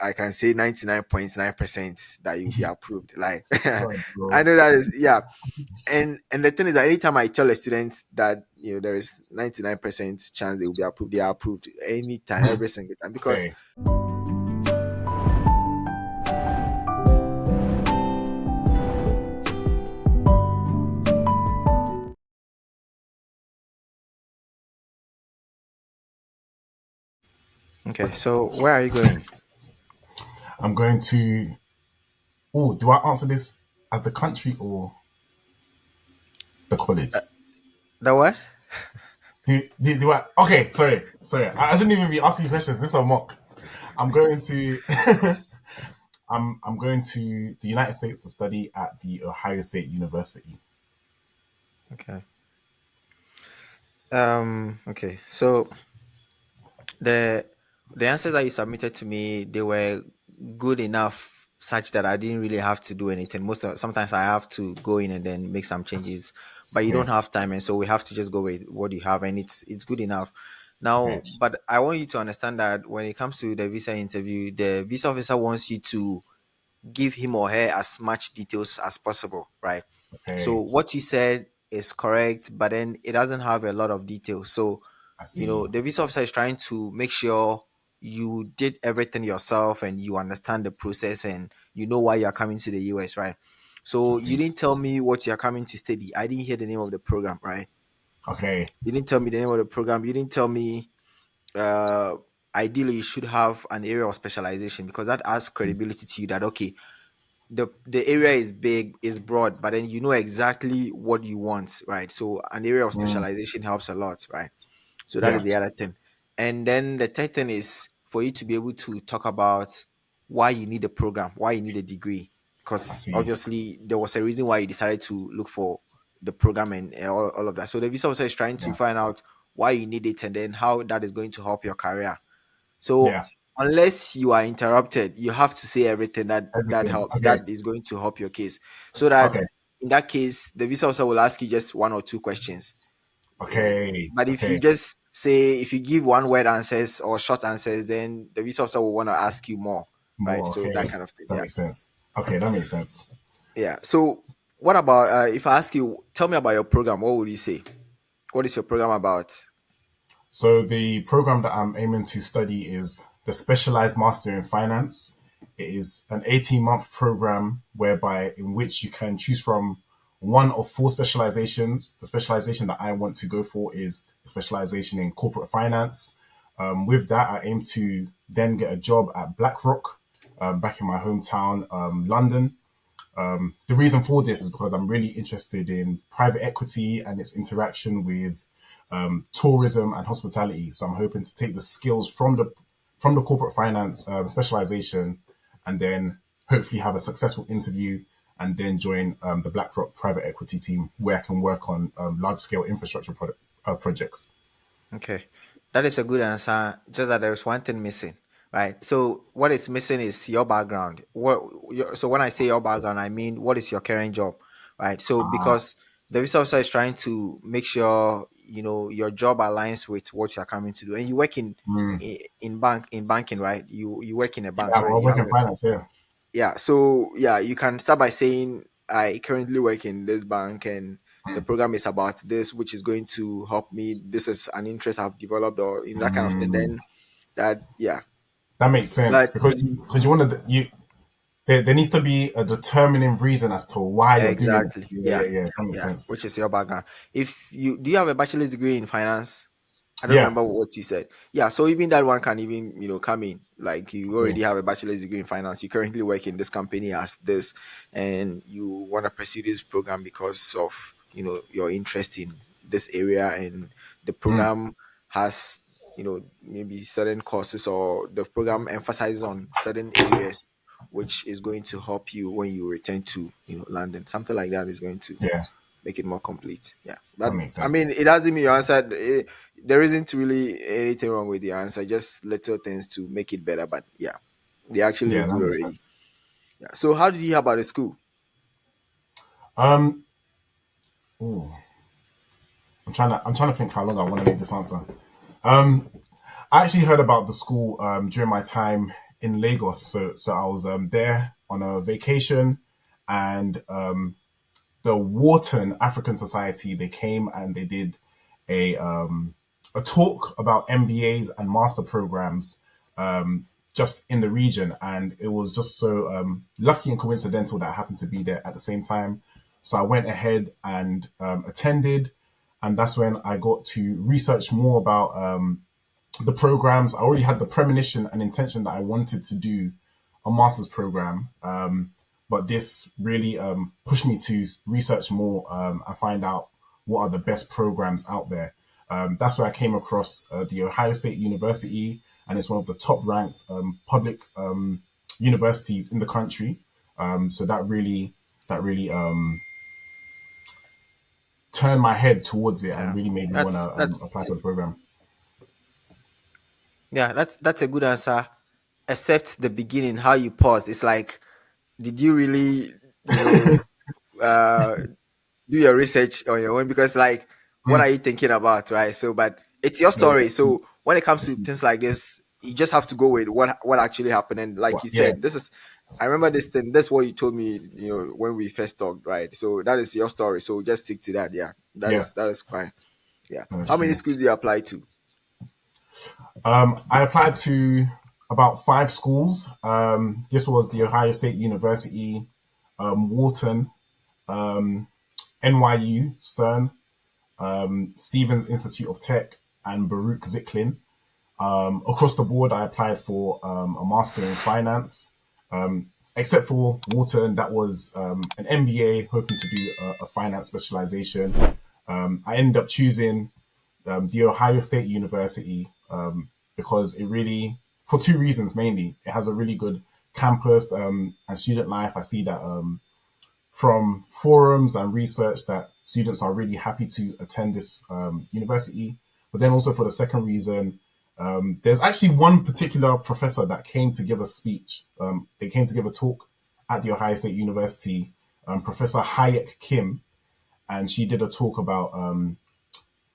I can say 99.9% that you'll be approved. Like God, I bro. know that is, yeah. And the thing is that anytime I tell a student that there is 99% chance they will be approved, they are approved anytime, every single time. Because Okay. okay, so where are you going? I'm going to. Oh, do I answer this as the country or the college? The what? Do I? Okay, sorry. I shouldn't even be asking you questions. This is a mock. I'm going to. I'm going to the United States to study at the Ohio State University. Okay. Okay. So the the answers that you submitted to me, they were good enough such that I didn't really have to do anything. Sometimes I have to go in and then make some changes, but you don't Okay. have time, and so we have to just go with what you have, and it's good enough. Okay. Now, but I want you to understand that when it comes to the visa interview, the visa officer wants you to give him or her as much details as possible, right? So Okay. what you said is correct, but then it doesn't have a lot of details. So, I see. the visa officer is trying to make sure you did everything yourself and you understand the process and you know why you're coming to the US, right? I So you see. didn't tell me what you're coming to study. I didn't hear the name of the program, right? Okay. You didn't tell me the name of the program. You didn't tell me uh ideally you should have an area of specialization because that adds credibility to you that okay, the area is big, is broad, but then you know exactly what you want, right? So an area of Mm, specialization helps a lot, right? So that is yeah. the other thing. And then the third thing is for you to be able to talk about why you need a program, why you need a degree. I Because see. obviously there was a reason why you decided to look for the program and all of that. So the visa officer is trying to Yeah. find out why you need it and then how that is going to help your career. So Yeah. unless you are interrupted, you have to say everything Everything. that Okay. is going to help your case. So that Okay. in that case, the visa officer will ask you just one or two questions. Okay. But if you Okay. just say if you give one word answers or short answers, then the visa officer will want to ask you more, right? More. So that Okay. kind of thing. That Yeah, makes sense. Okay, that makes sense. yeah. So what about if I ask you, tell me about your program? What would you say? What is your program about? So the program that I'm aiming to study is the Specialized Master in Finance. It is an 18-month program whereby in which you can choose from one of four specializations. The specialization that I want to go for is a specialization in corporate finance. With that, I aim to then get a job at BlackRock, back in my hometown, London. The reason for this is because I'm really interested in private equity and its interaction with tourism and hospitality. So I'm hoping to take the skills from the corporate finance specialization, and then hopefully have a successful interview, and then join the BlackRock private equity team where I can work on large scale infrastructure projects. Okay, that is a good answer. Just that there's one thing missing, right? So what is missing is your background. So when I say your background, I mean what is your current job, right? So Ah, because the visa officer is trying to make sure your job aligns with what you're coming to do, and you work mm, in banking, right? You work in a bank, yeah, right? well, You work have in a finance, yeah. yeah. So yeah, you can start by saying I currently work in this bank and the Mm, program is about this, which is going to help me. This is an interest I've developed, or that kind of thing. mm. Then that, yeah. That makes sense But because you want to you there needs to be a determining reason as to why you're doing it. exactly, Yeah, yeah, yeah, yeah. That makes yeah. sense. Which is your background. If you do, you have a bachelor's degree in finance? I don't Yeah. remember what you said. Yeah, so even that one can even come in. Like you Okay. already have a bachelor's degree in finance. You currently work in this company as this, and you want to pursue this program because of your interest in this area, and the Mm, program has maybe certain courses, or the program emphasizes on certain areas which is going to help you when you return to London. Something like that is going to yeah, make it more complete. Yeah, that but makes I mean, sense. it doesn't mean you answered. There isn't really anything wrong with the answer. Just little things to make it better. But yeah, they actually Yeah, look that good makes already. sense. Yeah. So how did you hear about the school? Um, ooh, I'm trying to think how long I want to make this answer. Um, I actually heard about the school during my time in Lagos. So I was there on a vacation, and the Wharton African Society, they came and they did a um, a talk about MBAs and master programs just in the region, and it was just so lucky and coincidental that I happened to be there at the same time. So I went ahead and attended, and that's when I got to research more about the programs. I already had the premonition and intention that I wanted to do a master's program. But this really pushed me to research more and find out what are the best programs out there. That's where I came across the Ohio State University, and it's one of the top ranked public universities in the country. So that really turned my head towards it and Yeah, really made me want to that's apply for the program. yeah, that's a good answer. Except the beginning, how you pause. It's like, did you really, you know, uh, do your research on your own? Because like, what Mm, are you thinking about, right? So, but it's your yeah, story. So when it comes to it's- things like this, you just have to go with what actually happened. And like you yeah, said, this is, I remember this thing. That's what you told me, when we first talked, right? So that is your story. So just stick to that. Yeah, yeah, that is fine. Yeah. that's How many true. schools do you apply to? I applied to about five schools. This was the Ohio State University, Wharton, NYU, Stern, Stevens Institute of Tech, and Baruch Zicklin. Across the board, I applied for a master in finance. Except for Wharton, that was an MBA, hoping to do a finance specialization. I ended up choosing the Ohio State University because it really, for two reasons mainly, it has a really good campus and student life. I see that from forums and research that students are really happy to attend this university. But then also for the second reason, there's actually one particular professor that came to give a speech. They came to give a talk at the Ohio State University, Professor Hayek Kim, and she did a talk about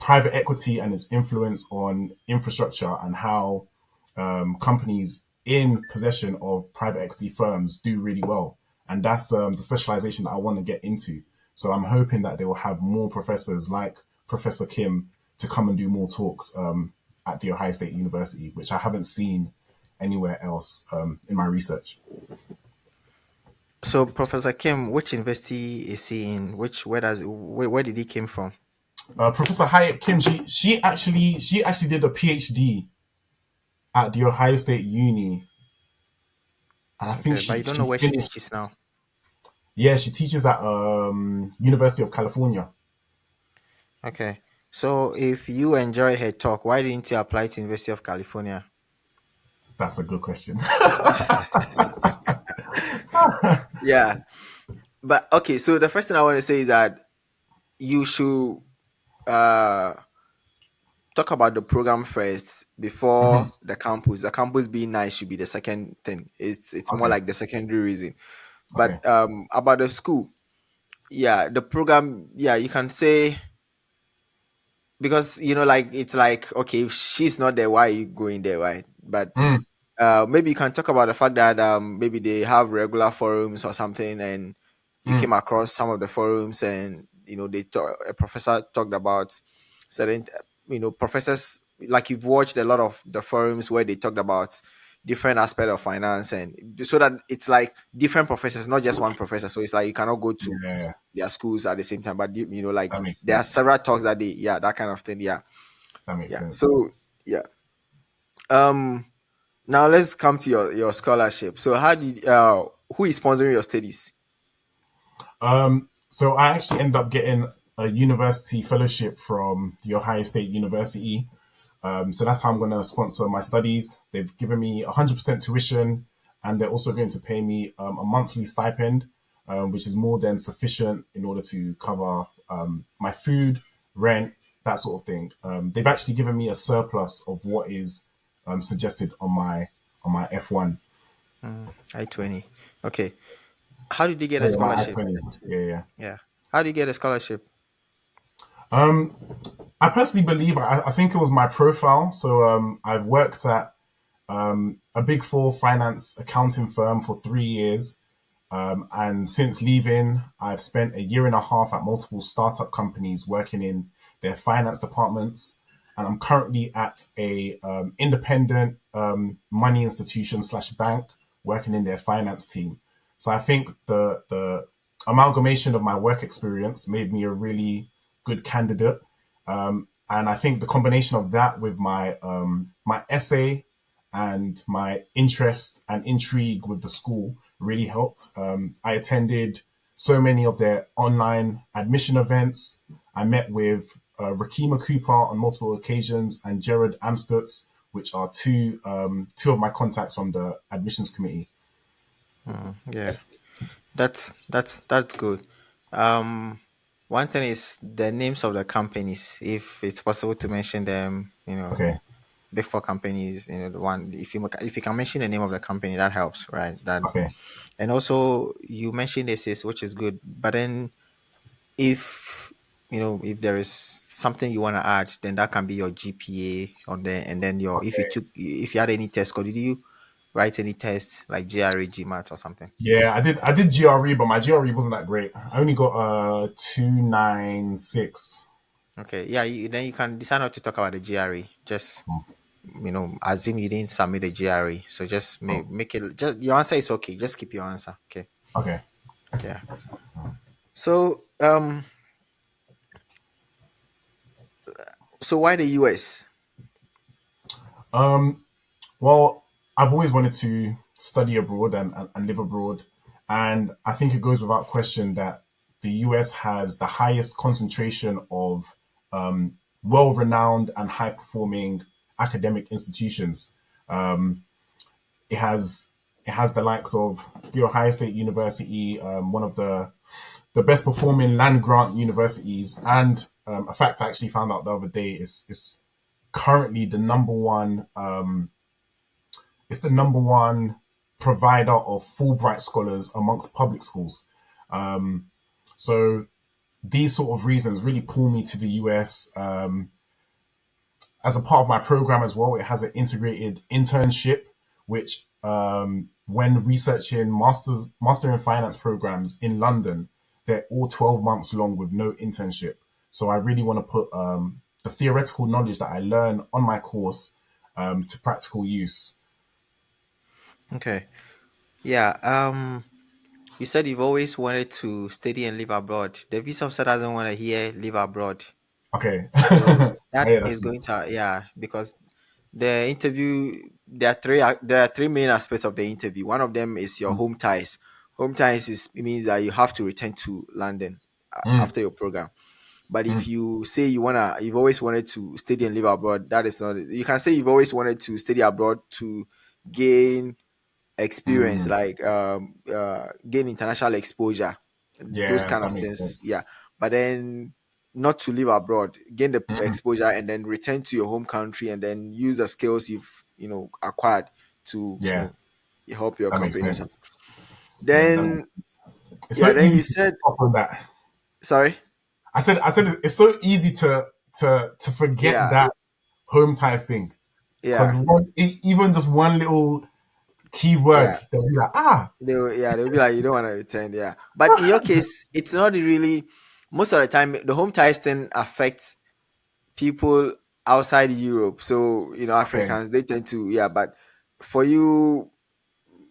private equity and its influence on infrastructure and how companies in possession of private equity firms do really well. And that's the specialization that I want to get into. So I'm hoping that they will have more professors like Professor Kim to come and do more talks at the Ohio State University, which I haven't seen anywhere else in my research. So Professor Kim, which university is he in? Where did he came from? Professor Hayek Kim, she actually did a PhD at the Ohio State Uni, and I think Okay, but she you don't she know where she finished. teaches now. Yeah, she teaches at University of California. Okay. So if you enjoyed her talk, why didn't you apply to University of California? That's a good question. Yeah. But okay, so the first thing I want to say is that you should uh talk about the program first Mhm. before the campus. The campus being nice should be the second thing. It's more Okay. like the secondary reason. Okay. But about the school, yeah, the program, yeah, you can say, because like, it's like, okay, if she's not there, why are you going there, right? But Mm, maybe you can talk about the fact that maybe they have regular forums or something, and you mm, came across some of the forums, and a professor talked about certain, professors, like you've watched a lot of the forums where they talked about different aspect of finance, and so that it's like different professors, not just one professor. So it's like you cannot go to yeah, their schools at the same time, but like that makes there are sense. several talks that they, yeah, that kind of thing, yeah. That makes Yeah, sense. so yeah. um Now let's come to your scholarship. So who is sponsoring your studies? So I actually ended up getting a university fellowship from the Ohio State University. So that's how I'm going to sponsor my studies. They've given me 100% tuition, and they're also going to pay me a monthly stipend, which is more than sufficient in order to cover my food, rent, that sort of thing. They've actually given me a surplus of what is suggested on my F-1 I-20. Okay. How did you get a or my scholarship? I-20. Yeah, yeah. Yeah. How do you get a scholarship? I personally believe I think it was my profile. So I've worked at a big four finance accounting firm for 3 years. And since leaving, I've spent a year and a half at multiple startup companies working in their finance departments. And I'm currently at a independent money institution slash bank working in their finance team. So I think the amalgamation of my work experience made me a really good candidate. And I think the combination of that with my essay and my interest and intrigue with the school really helped. I attended so many of their online admission events. I met with Rakima Cooper on multiple occasions and Jared Amstutz, which are two of my contacts from the admissions committee. Yeah, that's good. Um, One thing is the names of the companies, if it's possible to mention them. Okay, Big four companies. The one, if you can mention the name of the company, that helps, right? That, okay. and also you mentioned this, which is good. But then if if there is something you want to add, then that can be your GPA on there, and then if you had any test score, did you write any tests like GRE, GMAT, or something? Yeah, I did GRE, but my GRE wasn't that great. I only got 296. Okay, yeah, then you can decide not to talk about the GRE. Just assume you didn't submit the GRE, so just Oh, make it. Just your answer is okay. Just keep your answer. Okay. okay. Yeah. So so why the US? Um, Well, I've always wanted to study abroad and live abroad. And I think it goes without question that the US has the highest concentration of well renowned and high performing academic institutions. It has it has the likes of the Ohio State University, one of the best performing land grant universities, and a fact I actually found out the other day is currently the number one it's the number one provider of Fulbright scholars amongst public schools. So these sort of reasons really pull me to the US. As a part of my program as well, it has an integrated internship, which when researching master in finance programs in London, they're all 12 months long with no internship. So I really want to put the theoretical knowledge that I learn on my course to practical use. Okay. Yeah. You said you've always wanted to study and live abroad. The visa officer doesn't want to hear live abroad. Okay. So that Yeah, that's is good. going to, yeah, because the interview, there are three main aspects of the interview. One of them is your home ties. Home ties means that you have to return to London Mm, after your program. But mm, if you say you've always wanted to study and live abroad, that is not it. You can say you've always wanted to study abroad to gain experience, mm. like gain international exposure, those Yeah, kind that of makes things. sense. Yeah, but then not to live abroad, gain the Mm, exposure, and then return to your home country, and then use the skills you've acquired to yeah, help your that makes companies. sense. Yeah, Then it's so yeah, then easy you to said fuck with that. sorry. I said it's so easy to forget Yeah, that home ties thing because yeah, even just one little keyword yeah. they'll be like, ah, They'll be like, you don't want to return. Yeah, but in your case, it's not really. Most of the time, the home ties thing affects people outside Europe. So, okay, Africans, they tend to, yeah, but for you,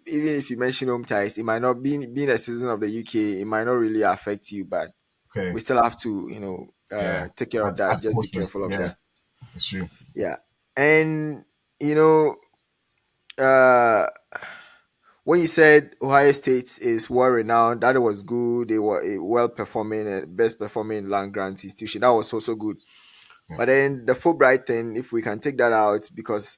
even if you mention home ties, it might not being a citizen of the UK, it might not really affect you, but okay, we still have to, yeah, take care of that. add Just be caution. careful of Yeah, that. it's true. Yeah. And, you know, uh, when you said Ohio State is well renowned, that was good. They were a well performing and best performing land grant institution. That was also good. Yeah. But then the Fulbright thing, if we can take that out, because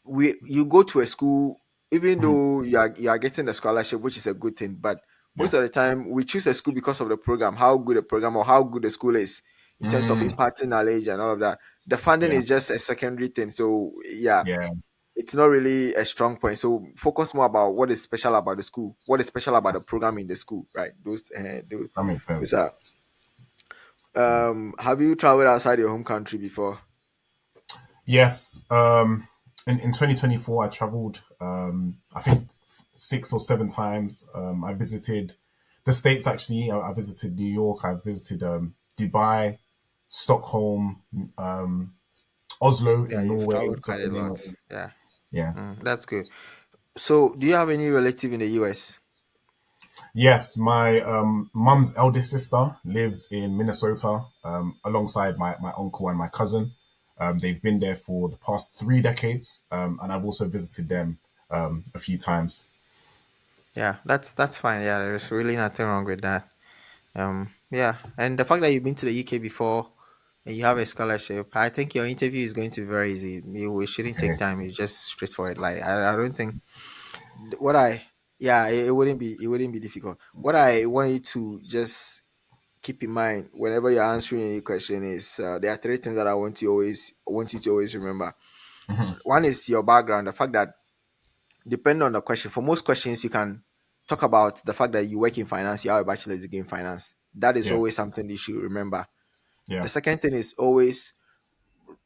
you go to a school, even Mhm. though you are getting a scholarship, which is a good thing, but Yeah. most of the time we choose a school because of the program, how good the program or how good the school is in terms of Mm, imparting knowledge and all of that. The funding yeah. is just a secondary thing. So yeah, Yeah. it's not really a strong point. So focus more about what is special about the school, what is special about the program in the school, right? That makes Those sense. are. Have you traveled outside your home country before? Yes. in 2024, I traveled, I think 6 or 7 times. I visited the States actually. I visited New York. I visited Dubai, Stockholm, um, Oslo Yeah, in you've Norway, traveled just quite to a name lot. a few. Yeah, Yeah. that's good. So, do you have any relative in the US? Yes, my mum's eldest sister lives in Minnesota alongside my uncle and my cousin. They've been there for the past 3 decades, and I've also visited them a few times. Yeah, that's fine. Yeah, there's really nothing wrong with that. Yeah, and the fact that you've been to the UK before and you have a scholarship, I think your interview is going to be very easy. We shouldn't take Okay. time. It's just straightforward. Like I don't think what I yeah, it wouldn't be difficult. What I want you to just keep in mind whenever you're answering any question is there are three things that I want you to always remember. Mhm. One is your background, the fact that depending on the question, for most questions you can talk about the fact that you work in finance, you have a bachelor's degree in finance. That is Yeah. always something you should remember. The Yeah. second thing is always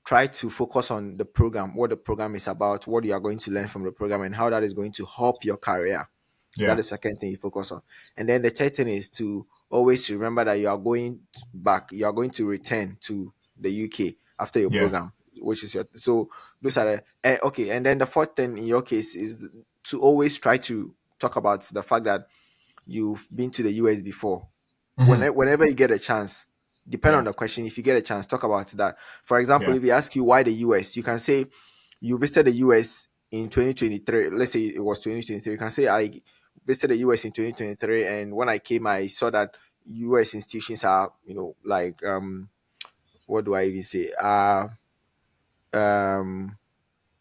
try to focus on the program, what the program is about, what you are going to learn from the program, and how that is going to help your career. That Yeah. is the second thing you focus on. And then the third thing is to always remember that you are going back, you are going to return to the UK after your Yeah. program, which is your so those are the okay. And then the fourth thing in your case is to always try to talk about the fact that you've been to the US before. Mhm. Whenever you get a chance, depend on Yeah. the question. If you get a chance, talk about that. For example, Yeah. if we ask you why the US, you can say you visited the US in 2023. Let's say it was 2023. You can say I visited the US in 2023, and when I came, I saw that US institutions are, like what do I even say? Um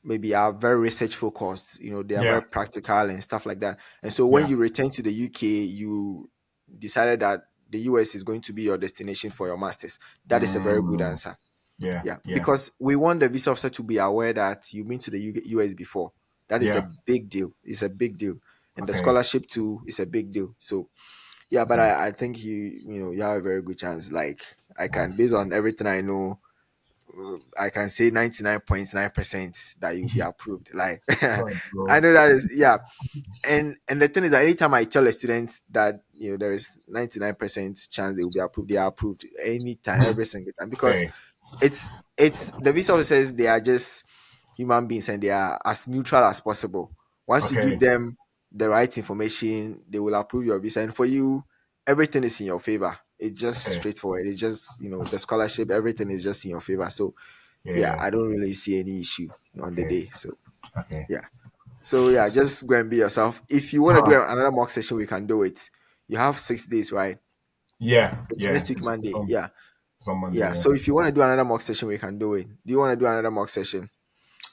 maybe are very research focused, they are Yeah. very practical and stuff like that. And so when Yeah. you return to the UK, you decided that the US is going to be your destination for your masters. That is a very good Mm. answer. Yeah. Yeah, Yeah. because we want the visa officer to be aware that you've been to the US before. That is a Yeah. big deal. It's a big deal. And the Okay. scholarship too is a big deal. So yeah, but Okay. I think you have a very good chance. Like I can, Nice. based on everything I know, I can say 99.9% that you'll be approved. Like All right, I bro. know that is, yeah. And the thing is that anytime I tell a student that there is 99% chance they will be approved, they are approved anytime, Mhm. every single time. Because Okay. it's the visa officers, they are just human beings and they are as neutral as possible. Once you give Okay. them the right information, they will approve your visa. And for you, everything is in your favor. It's just Okay. straightforward. It's just, the scholarship, everything is just in your favor. So yeah, Yeah. I don't really see any issue on the Okay. day. So Okay. yeah. So yeah, just go and be yourself. If you want to do Huh. another mock session, we can do it. You have 6 days, right? Yeah. It's Yeah. next week Monday. Yeah. It's on Monday. Yeah. Yeah. So if you want to do another mock session, we can do it. Do you want to do another mock session?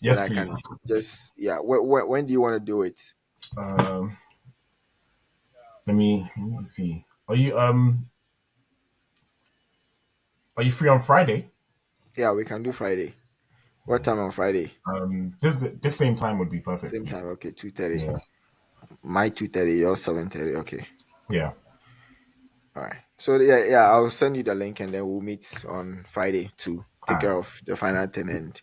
Then Yes, I please. can just yeah. When do you want to do it? Um, let me see. Are you free on Friday? Yeah, we can do Friday. What time on Friday? This same time would be perfect, Same please. time. Okay, 2:30. Yeah. My 2:30. Your 7:30. Okay. Yeah. All right. So yeah, yeah. I'll send you the link and then we'll meet on Friday to All take right. care of the final thing. And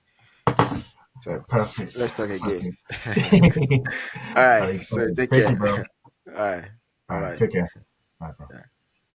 Yeah, so perfect. let's talk again. Perfect. All All right. right, So perfect. take Thank you, care. bro. All right. All Bye right. bye. Take care. Bye, bro. Yeah.